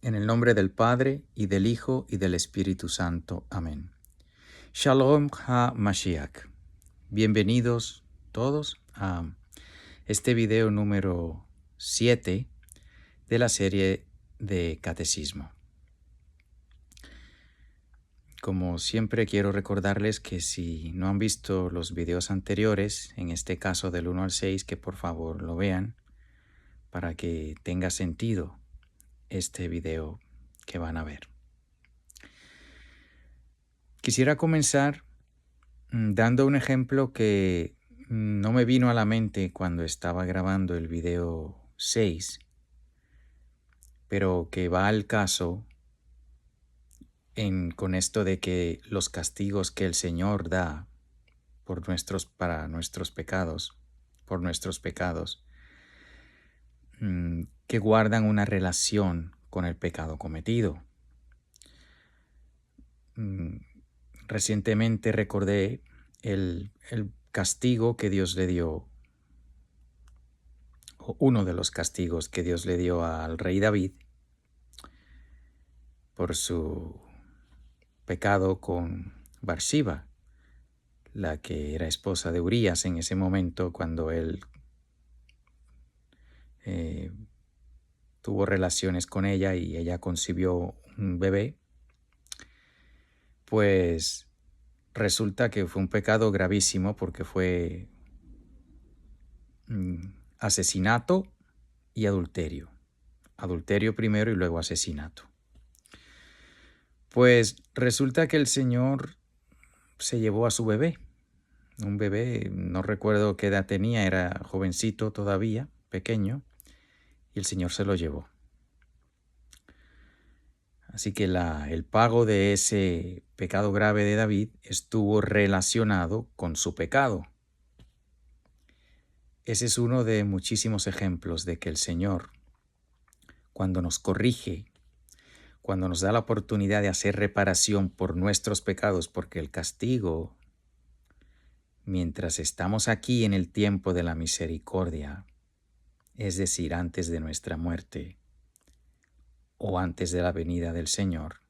En el nombre del Padre, y del Hijo, y del Espíritu Santo. Amén. Shalom HaMashiach. Bienvenidos todos a este video número 7 de la serie de Catecismo. Como siempre quiero recordarles que si no han visto los videos anteriores, en este caso del 1 al 6, que por favor lo vean para que tenga sentido este video que van a ver. Quisiera comenzar dando un ejemplo que no me vino a la mente cuando estaba grabando el video 6, pero que va al caso con esto de que los castigos que el Señor da para nuestros pecados, por nuestros pecados, que guardan una relación con el pecado cometido. Recientemente recordé el castigo que Dios le dio, o uno de los castigos que Dios le dio al rey David por su pecado con Batseba, la que era esposa de Urías en ese momento cuando él tuvo relaciones con ella y ella concibió un bebé. Pues resulta que fue un pecado gravísimo porque fue asesinato y adulterio. Adulterio primero y luego asesinato. Pues resulta que el Señor se llevó a su bebé. Un bebé, no recuerdo qué edad tenía, era jovencito todavía, pequeño, y el Señor se lo llevó. Así que el pago de ese pecado grave de David estuvo relacionado con su pecado. Ese es uno de muchísimos ejemplos de que el Señor, cuando nos corrige, cuando nos da la oportunidad de hacer reparación por nuestros pecados, porque el castigo, mientras estamos aquí en el tiempo de la misericordia, es decir, antes de nuestra muerte o antes de la venida del Señor,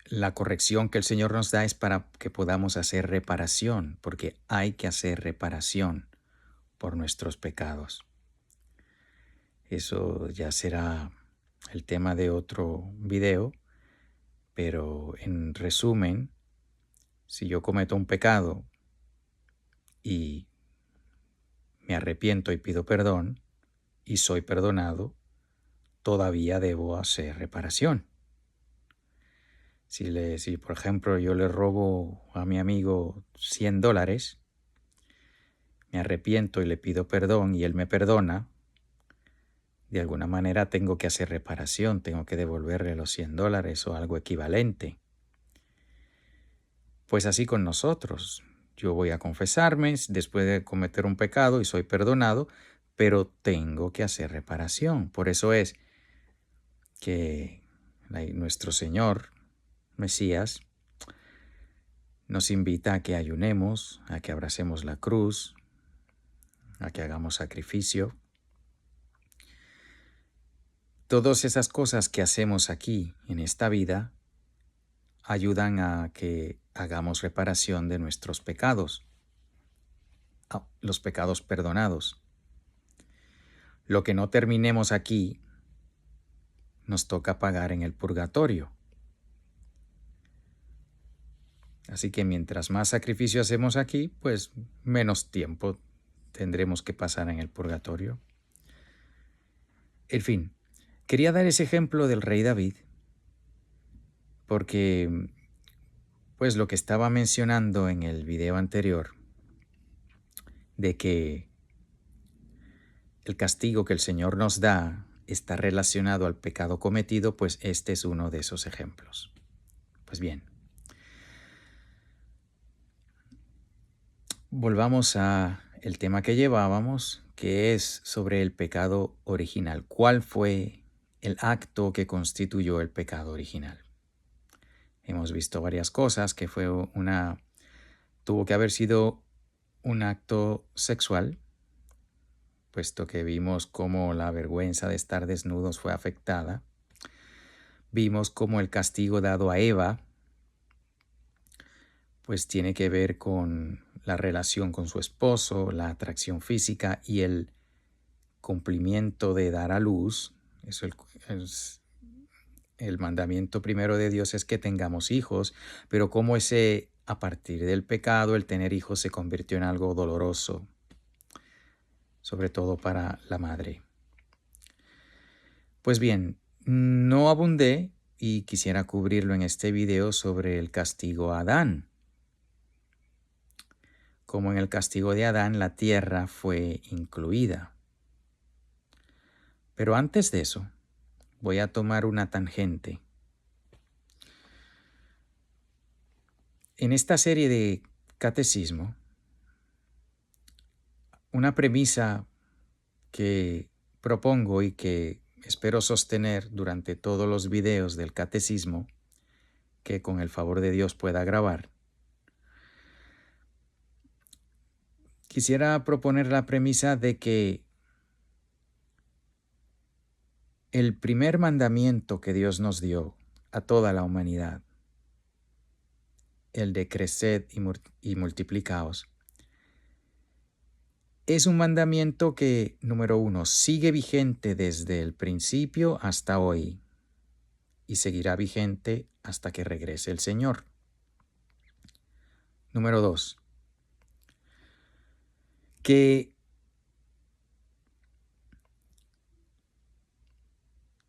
la corrección que el Señor nos da es para que podamos hacer reparación, porque hay que hacer reparación por nuestros pecados. Eso ya será el tema de otro video, pero en resumen, si yo cometo un pecado y me arrepiento y pido perdón y soy perdonado, todavía debo hacer reparación. Si por ejemplo yo le robo a mi amigo $100, me arrepiento y le pido perdón y él me perdona, de alguna manera tengo que hacer reparación, tengo que devolverle los $100 o algo equivalente. Pues así con nosotros. Yo voy a confesarme después de cometer un pecado y soy perdonado, pero tengo que hacer reparación. Por eso es que nuestro Señor, Mesías, nos invita a que ayunemos, a que abracemos la cruz, a que hagamos sacrificio. Todas esas cosas que hacemos aquí en esta vida ayudan a que hagamos reparación de nuestros pecados, los pecados perdonados. Lo que no terminemos aquí nos toca pagar en el purgatorio. Así que mientras más sacrificio hacemos aquí, pues menos tiempo tendremos que pasar en el purgatorio. En fin, quería dar ese ejemplo del rey David porque, pues lo que estaba mencionando en el video anterior, de que el castigo que el Señor nos da está relacionado al pecado cometido, pues este es uno de esos ejemplos. Pues bien, volvamos a el tema que llevábamos, que es sobre el pecado original. ¿Cuál fue el acto que constituyó el pecado original? Hemos visto varias cosas, que tuvo que haber sido un acto sexual, puesto que vimos cómo la vergüenza de estar desnudos fue afectada. Vimos cómo el castigo dado a Eva pues tiene que ver con la relación con su esposo, la atracción física y el cumplimiento de dar a luz. Eso es el mandamiento primero de Dios, es que tengamos hijos, pero cómo a partir del pecado, el tener hijos se convirtió en algo doloroso, sobre todo para la madre. Pues bien, no abundé y quisiera cubrirlo en este video sobre el castigo a Adán. Como en el castigo de Adán, la tierra fue incluida. Pero antes de eso, voy a tomar una tangente. En esta serie de catecismo, una premisa que propongo y que espero sostener durante todos los videos del catecismo, que con el favor de Dios pueda grabar, quisiera proponer la premisa de que el primer mandamiento que Dios nos dio a toda la humanidad, el de creced y multiplicaos, es un mandamiento que, número 1, sigue vigente desde el principio hasta hoy y seguirá vigente hasta que regrese el Señor. Número 2, que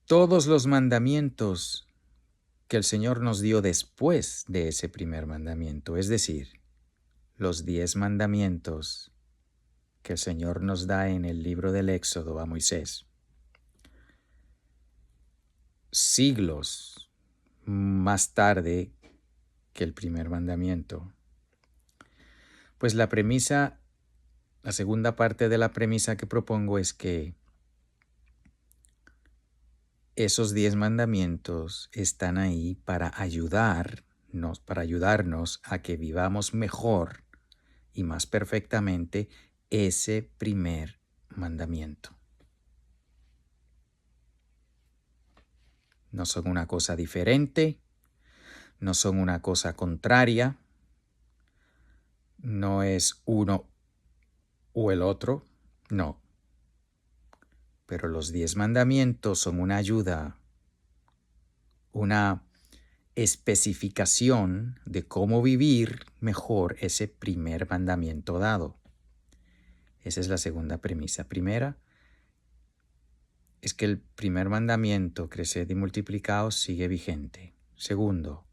todos los mandamientos que el Señor nos dio después de ese primer mandamiento, es decir, los 10 mandamientos que el Señor nos da en el libro del Éxodo a Moisés, siglos más tarde que el primer mandamiento, pues la segunda parte de la premisa que propongo es que esos 10 mandamientos están ahí para ayudarnos a que vivamos mejor y más perfectamente ese primer mandamiento. No son una cosa diferente, no son una cosa contraria, no es uno o el otro, no. Pero los 10 mandamientos son una ayuda, una especificación de cómo vivir mejor ese primer mandamiento dado. Esa es la segunda premisa. Primera es que el primer mandamiento, creced y multiplicaos, sigue vigente. Segundo,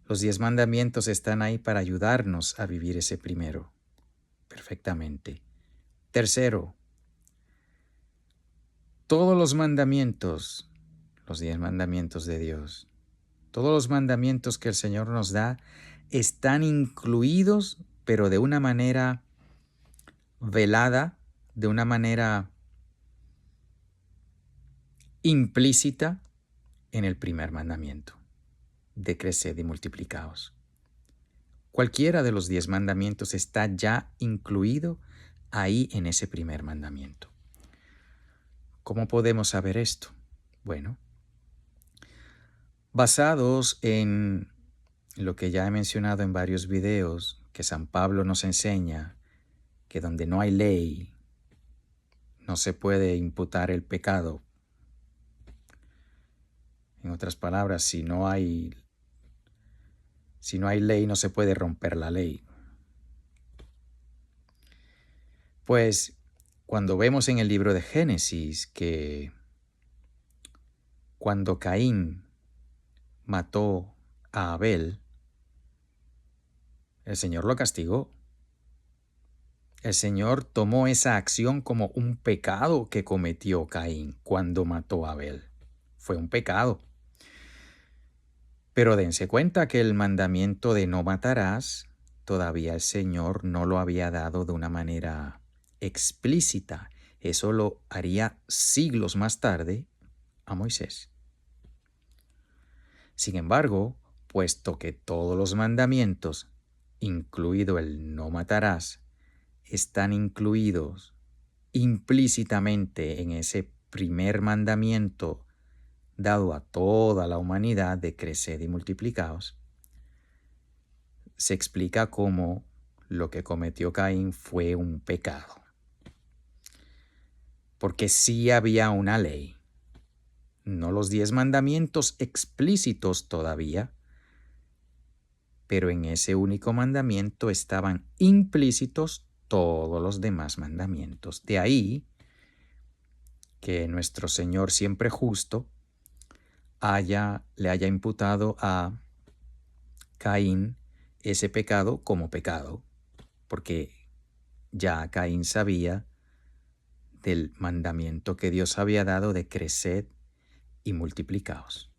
los 10 mandamientos están ahí para ayudarnos a vivir ese primero perfectamente. Tercero, todos los mandamientos, los 10 mandamientos de Dios, todos los mandamientos que el Señor nos da están incluidos, pero de una manera velada, de una manera implícita en el primer mandamiento, de creced y multiplicaos. Cualquiera de los 10 mandamientos está ya incluido ahí en ese primer mandamiento. ¿Cómo podemos saber esto? Bueno, basados en lo que ya he mencionado en varios videos, que San Pablo nos enseña que donde no hay ley, no se puede imputar el pecado. En otras palabras, si no hay ley, no se puede romper la ley. Pues cuando vemos en el libro de Génesis que cuando Caín mató a Abel, el Señor lo castigó. El Señor tomó esa acción como un pecado que cometió Caín cuando mató a Abel. Fue un pecado. Pero dense cuenta que el mandamiento de no matarás, todavía el Señor no lo había dado de una manera explícita. Eso lo haría siglos más tarde a Moisés. Sin embargo, puesto que todos los mandamientos, incluido el no matarás, están incluidos implícitamente en ese primer mandamiento dado a toda la humanidad de creced y multiplicaos, se explica cómo lo que cometió Caín fue un pecado. Porque sí había una ley, no los 10 mandamientos explícitos todavía, pero en ese único mandamiento estaban implícitos todos los demás mandamientos. De ahí que nuestro Señor, siempre justo, le haya imputado a Caín ese pecado como pecado, porque ya Caín sabía del mandamiento que Dios había dado de creced y multiplicaos.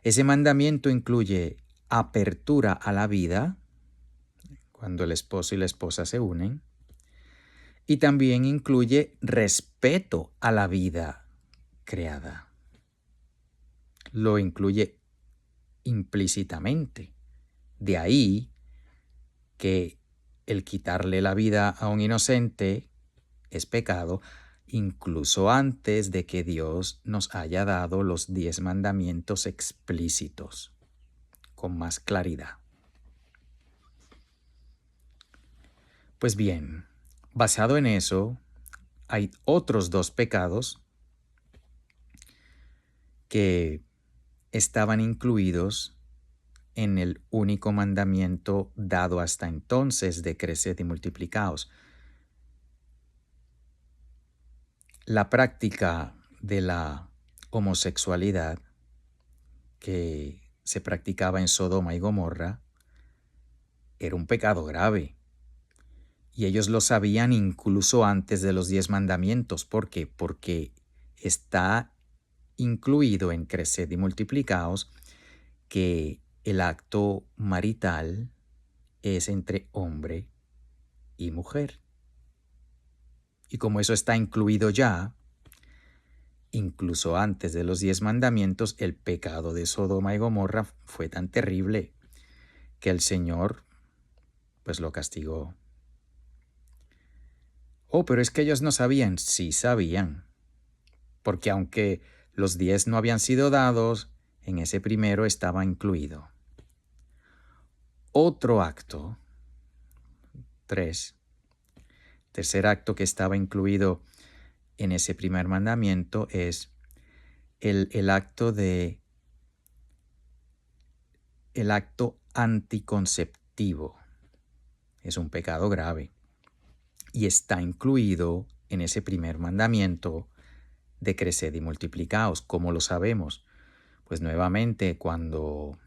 Ese mandamiento incluye apertura a la vida, cuando el esposo y la esposa se unen, y también incluye respeto a la vida creada. Lo incluye implícitamente. De ahí que el quitarle la vida a un inocente es pecado, incluso antes de que Dios nos haya dado los 10 mandamientos explícitos, con más claridad. Pues bien, basado en eso, hay otros 2 pecados que estaban incluidos en el único mandamiento dado hasta entonces de creced y multiplicaos. La práctica de la homosexualidad que se practicaba en Sodoma y Gomorra era un pecado grave. Y ellos lo sabían incluso antes de los 10 mandamientos. ¿Por qué? Porque está incluido en creced y multiplicaos que el acto marital es entre hombre y mujer. Y como eso está incluido ya, incluso antes de los 10 mandamientos, el pecado de Sodoma y Gomorra fue tan terrible que el Señor pues lo castigó. Oh, pero es que ellos no sabían. Sí sabían. Porque aunque los 10 no habían sido dados, en ese primero estaba incluido. Otro acto, 3, tercer acto que estaba incluido en ese primer mandamiento es el acto anticonceptivo. Es un pecado grave y está incluido en ese primer mandamiento de creced y multiplicaos. ¿Cómo lo sabemos? Pues nuevamente cuando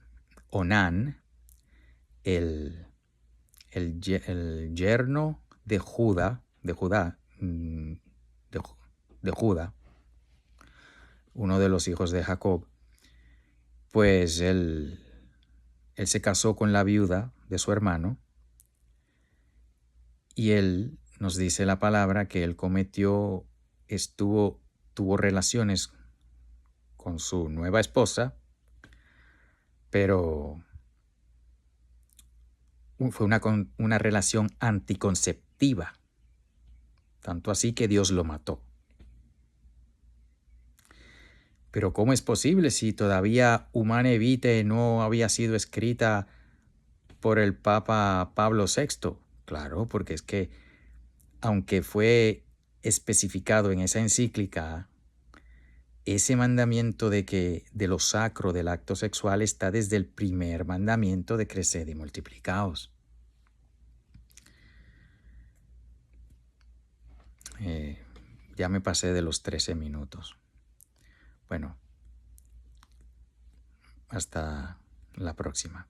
Onán, el yerno de Judá, uno de los hijos de Jacob, pues él se casó con la viuda de su hermano y él nos dice la palabra que él tuvo relaciones con su nueva esposa, pero fue una relación anticonceptiva, tanto así que Dios lo mató. Pero ¿cómo es posible si todavía Humanae Vitae no había sido escrita por el Papa Pablo VI? Claro, porque es que aunque fue especificado en esa encíclica, ese mandamiento de lo sacro del acto sexual está desde el primer mandamiento de creced y multiplicaos. Ya me pasé de los 13 minutos. Bueno, hasta la próxima.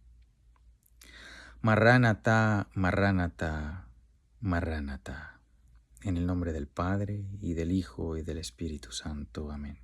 Marránata, Marránata, Marránata. En el nombre del Padre, y del Hijo, y del Espíritu Santo. Amén.